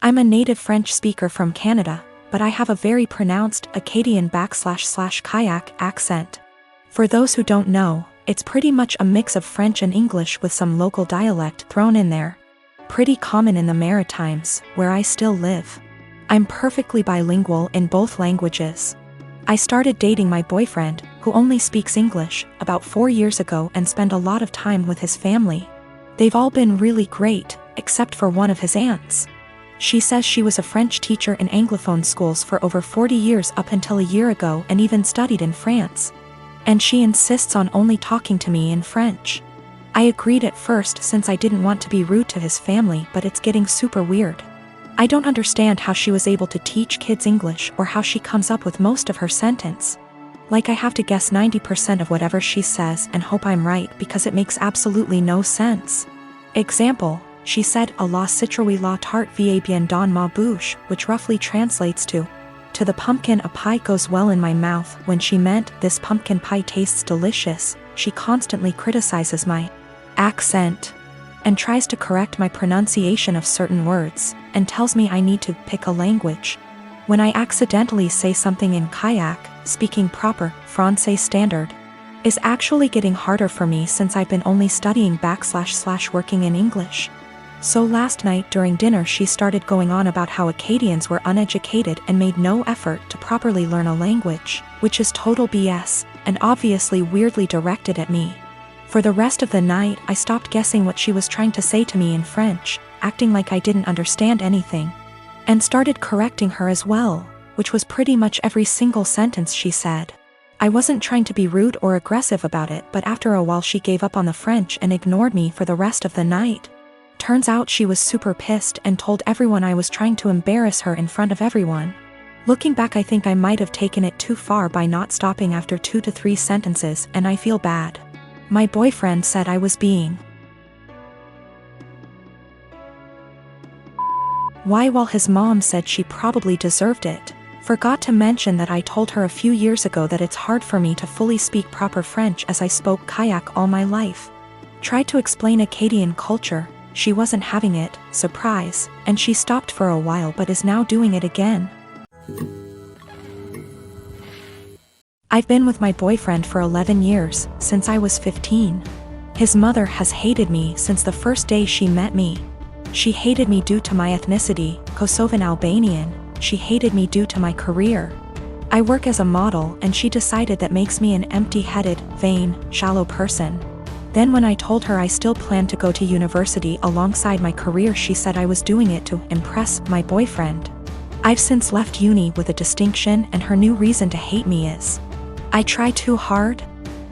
I'm a native French speaker from Canada, but I have a very pronounced Acadian/kayak accent. For those who don't know, it's pretty much a mix of French and English with some local dialect thrown in there. Pretty common in the Maritimes, where I still live. I'm perfectly bilingual in both languages. I started dating my boyfriend, who only speaks English, about 4 years ago and spent a lot of time with his family. They've all been really great, except for one of his aunts. She says she was a French teacher in Anglophone schools for over 40 years up until a year ago and even studied in France. And she insists on only talking to me in French. I agreed at first since I didn't want to be rude to his family, but it's getting super weird. I don't understand how she was able to teach kids English or how she comes up with most of her sentence. Like I have to guess 90% of whatever she says and hope I'm right because it makes absolutely no sense. Example, she said a la citrouille la tarte va bien dans ma bouche, which roughly translates to the pumpkin a pie goes well in my mouth. When she meant this pumpkin pie tastes delicious, she constantly criticizes my accent and tries to correct my pronunciation of certain words, and tells me I need to pick a language. When I accidentally say something in kayak, speaking proper Francais standard is actually getting harder for me since I've been only studying / working in English. So last night during dinner she started going on about how Acadians were uneducated and made no effort to properly learn a language, which is total BS, and obviously weirdly directed at me. For the rest of the night I stopped guessing what she was trying to say to me in French, acting like I didn't understand anything, and started correcting her as well, which was pretty much every single sentence she said. I wasn't trying to be rude or aggressive about it, but after a while she gave up on the French and ignored me for the rest of the night. Turns out she was super pissed and told everyone I was trying to embarrass her in front of everyone. Looking back, I think I might have taken it too far by not stopping after 2 to 3 sentences, and I feel bad. My boyfriend said I was being while his mom said she probably deserved it. Forgot to mention that I told her a few years ago that it's hard for me to fully speak proper French as I spoke kayak all my life. Tried to explain Acadian culture, she wasn't having it, surprise, and she stopped for a while but is now doing it again. I've been with my boyfriend for 11 years, since I was 15. His mother has hated me since the first day she met me. She hated me due to my ethnicity, Kosovan Albanian. She hated me due to my career. I work as a model and she decided that makes me an empty-headed, vain, shallow person. Then when I told her I still planned to go to university alongside my career, she said I was doing it to impress my boyfriend. I've since left uni with a distinction, and her new reason to hate me is I try too hard.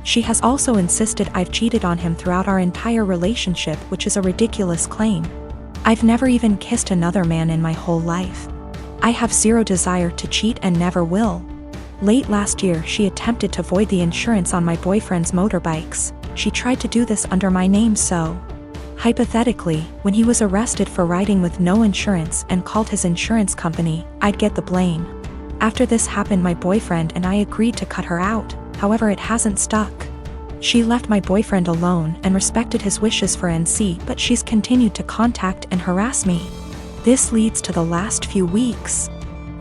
She has also insisted I've cheated on him throughout our entire relationship, which is a ridiculous claim. I've never even kissed another man in my whole life. I have zero desire to cheat and never will. Late last year she attempted to void the insurance on my boyfriend's motorbikes. She tried to do this under my name so, hypothetically, when he was arrested for riding with no insurance and called his insurance company, I'd get the blame. After this happened, my boyfriend and I agreed to cut her out, however it hasn't stuck. She left my boyfriend alone and respected his wishes for NC, but she's continued to contact and harass me. This leads to the last few weeks.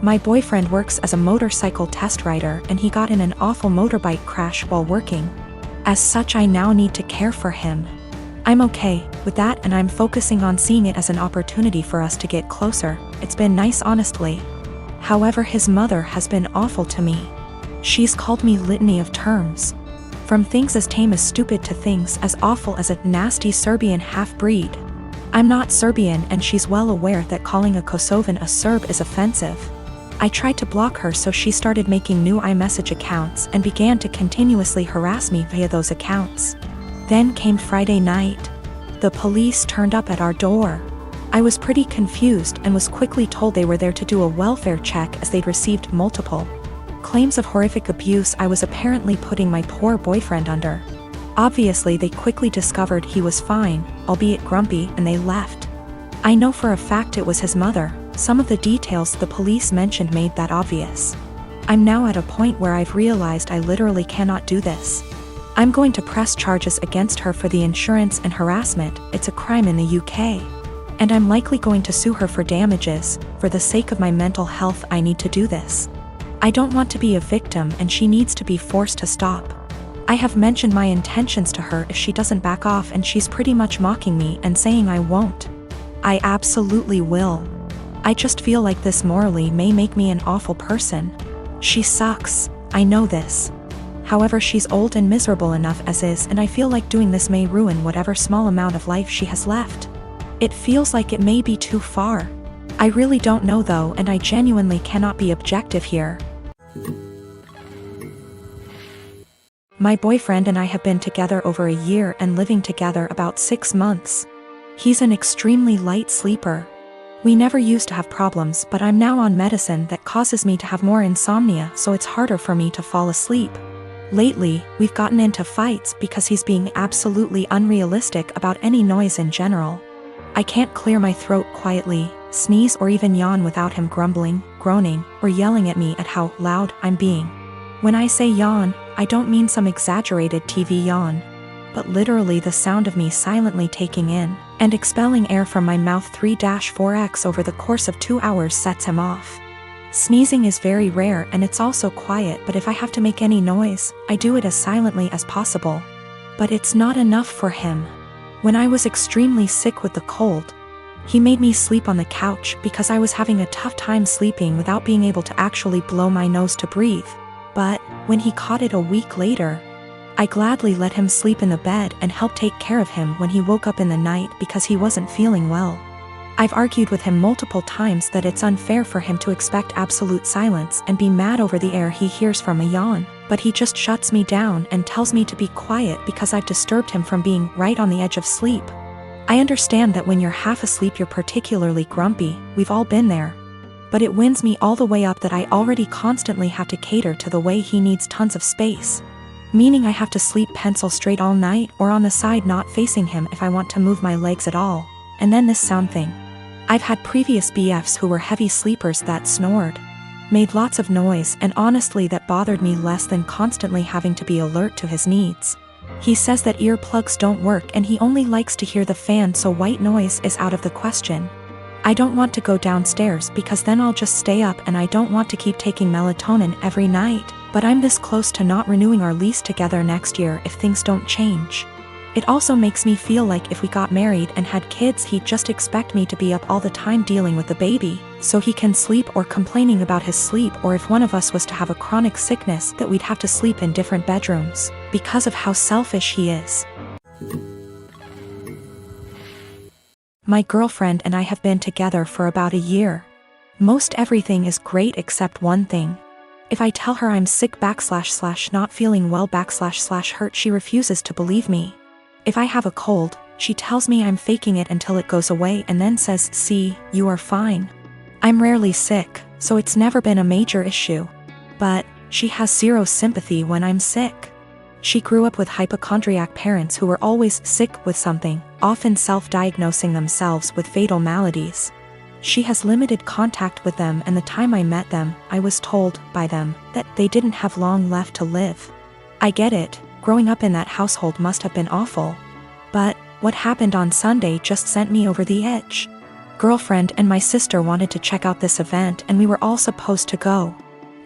My boyfriend works as a motorcycle test rider and he got in an awful motorbike crash while working. As such, I now need to care for him. I'm okay with that and I'm focusing on seeing it as an opportunity for us to get closer. It's been nice, honestly. However, his mother has been awful to me. She's called me litany of terms. From things as tame as stupid to things as awful as a nasty Serbian half-breed. I'm not Serbian and she's well aware that calling a Kosovan a Serb is offensive. I tried to block her, so she started making new iMessage accounts and began to continuously harass me via those accounts. Then came Friday night. The police turned up at our door. I was pretty confused and was quickly told they were there to do a welfare check as they'd received multiple claims of horrific abuse I was apparently putting my poor boyfriend under. Obviously they quickly discovered he was fine, albeit grumpy, and they left. I know for a fact it was his mother. Some of the details the police mentioned made that obvious. I'm now at a point where I've realized I literally cannot do this. I'm going to press charges against her for the insurance and harassment. It's a crime in the UK. And I'm likely going to sue her for damages. For the sake of my mental health, I need to do this. I don't want to be a victim, and she needs to be forced to stop. I have mentioned my intentions to her if she doesn't back off, and she's pretty much mocking me and saying I won't. I absolutely will. I just feel like this morally may make me an awful person. She sucks, I know this. However, she's old and miserable enough as is, and I feel like doing this may ruin whatever small amount of life she has left. It feels like it may be too far. I really don't know though, and I genuinely cannot be objective here. My boyfriend and I have been together over a year and living together about 6 months. He's an extremely light sleeper. We never used to have problems, but I'm now on medicine that causes me to have more insomnia, so it's harder for me to fall asleep. Lately, we've gotten into fights because he's being absolutely unrealistic about any noise in general. I can't clear my throat quietly, sneeze or even yawn without him grumbling, groaning, or yelling at me at how loud I'm being. When I say yawn, I don't mean some exaggerated TV yawn, but literally the sound of me silently taking in and expelling air from my mouth 3-4x over the course of 2 hours sets him off. Sneezing is very rare and it's also quiet, but if I have to make any noise, I do it as silently as possible. But it's not enough for him. When I was extremely sick with the cold, he made me sleep on the couch because I was having a tough time sleeping without being able to actually blow my nose to breathe. But when he caught it a week later, I gladly let him sleep in the bed and helped take care of him when he woke up in the night because he wasn't feeling well. I've argued with him multiple times that it's unfair for him to expect absolute silence and be mad over the air he hears from a yawn, but he just shuts me down and tells me to be quiet because I've disturbed him from being right on the edge of sleep. I understand that when you're half asleep you're particularly grumpy, we've all been there. But it winds me all the way up that I already constantly have to cater to the way he needs tons of space. Meaning I have to sleep pencil straight all night or on the side not facing him if I want to move my legs at all. And then this sound thing. I've had previous BFs who were heavy sleepers that snored, made lots of noise, and honestly that bothered me less than constantly having to be alert to his needs. He says that earplugs don't work and he only likes to hear the fan, so white noise is out of the question. I don't want to go downstairs because then I'll just stay up, and I don't want to keep taking melatonin every night, but I'm this close to not renewing our lease together next year if things don't change. It also makes me feel like if we got married and had kids he'd just expect me to be up all the time dealing with the baby, so he can sleep, or complaining about his sleep, or if one of us was to have a chronic sickness that we'd have to sleep in different bedrooms, because of how selfish he is. My girlfriend and I have been together for about a year. Most everything is great except one thing. If I tell her I'm sick / not feeling well / hurt, she refuses to believe me. If I have a cold, she tells me I'm faking it until it goes away and then says, "See, you are fine." I'm rarely sick, so it's never been a major issue. But she has zero sympathy when I'm sick. She grew up with hypochondriac parents who were always sick with something, often self-diagnosing themselves with fatal maladies. She has limited contact with them, and the time I met them, I was told by them that they didn't have long left to live. I get it. Growing up in that household must have been awful. But what happened on Sunday just sent me over the edge. Girlfriend and my sister wanted to check out this event and we were all supposed to go.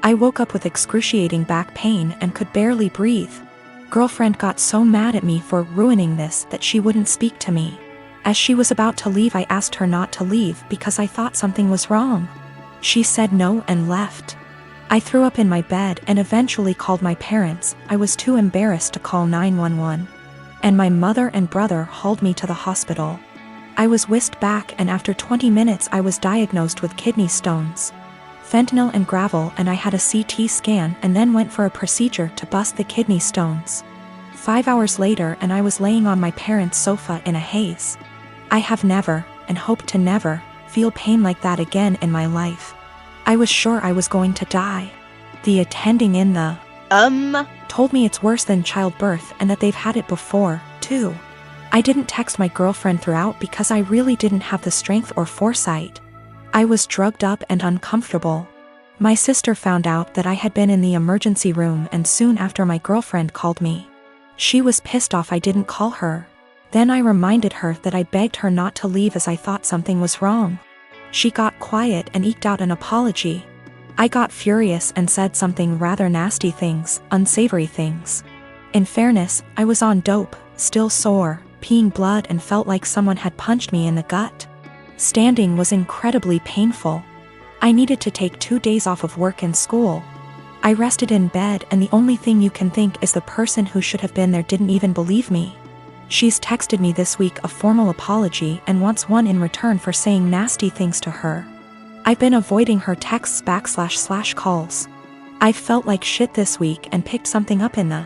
I woke up with excruciating back pain and could barely breathe. Girlfriend got so mad at me for ruining this that she wouldn't speak to me. As she was about to leave, I asked her not to leave because I thought something was wrong. She said no and left. I threw up in my bed and eventually called my parents. I was too embarrassed to call 911. And my mother and brother hauled me to the hospital. I was whisked back, and after 20 minutes I was diagnosed with kidney stones, fentanyl and gravel, and I had a CT scan and then went for a procedure to bust the kidney stones. 5 hours later and I was laying on my parents' sofa in a haze. I have never, and hope to never, feel pain like that again in my life. I was sure I was going to die. The attending in the told me it's worse than childbirth and that they've had it before, too. I didn't text my girlfriend throughout because I really didn't have the strength or foresight. I was drugged up and uncomfortable. My sister found out that I had been in the emergency room, and soon after my girlfriend called me. She was pissed off I didn't call her. Then I reminded her that I begged her not to leave as I thought something was wrong. She got quiet and eked out an apology. I got furious and said something rather nasty things, unsavory things. In fairness, I was on dope, still sore, peeing blood and felt like someone had punched me in the gut. Standing was incredibly painful. I needed to take 2 days off of work and school. I rested in bed and the only thing you can think is the person who should have been there didn't even believe me. She's texted me this week a formal apology and wants one in return for saying nasty things to her. I've been avoiding her texts / calls. I felt like shit this week and picked something up in the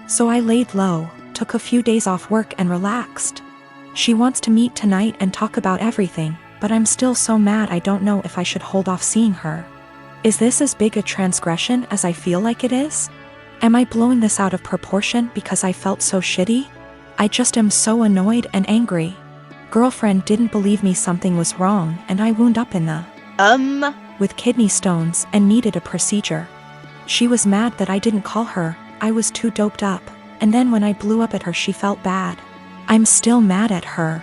So I laid low, took a few days off work and relaxed. She wants to meet tonight and talk about everything, but I'm still so mad I don't know if I should hold off seeing her. Is this as big a transgression as I feel like it is? Am I blowing this out of proportion because I felt so shitty? I just am so annoyed and angry. Girlfriend didn't believe me something was wrong and I wound up in the with kidney stones and needed a procedure. She was mad that I didn't call her, I was too doped up, and then when I blew up at her she felt bad. I'm still mad at her.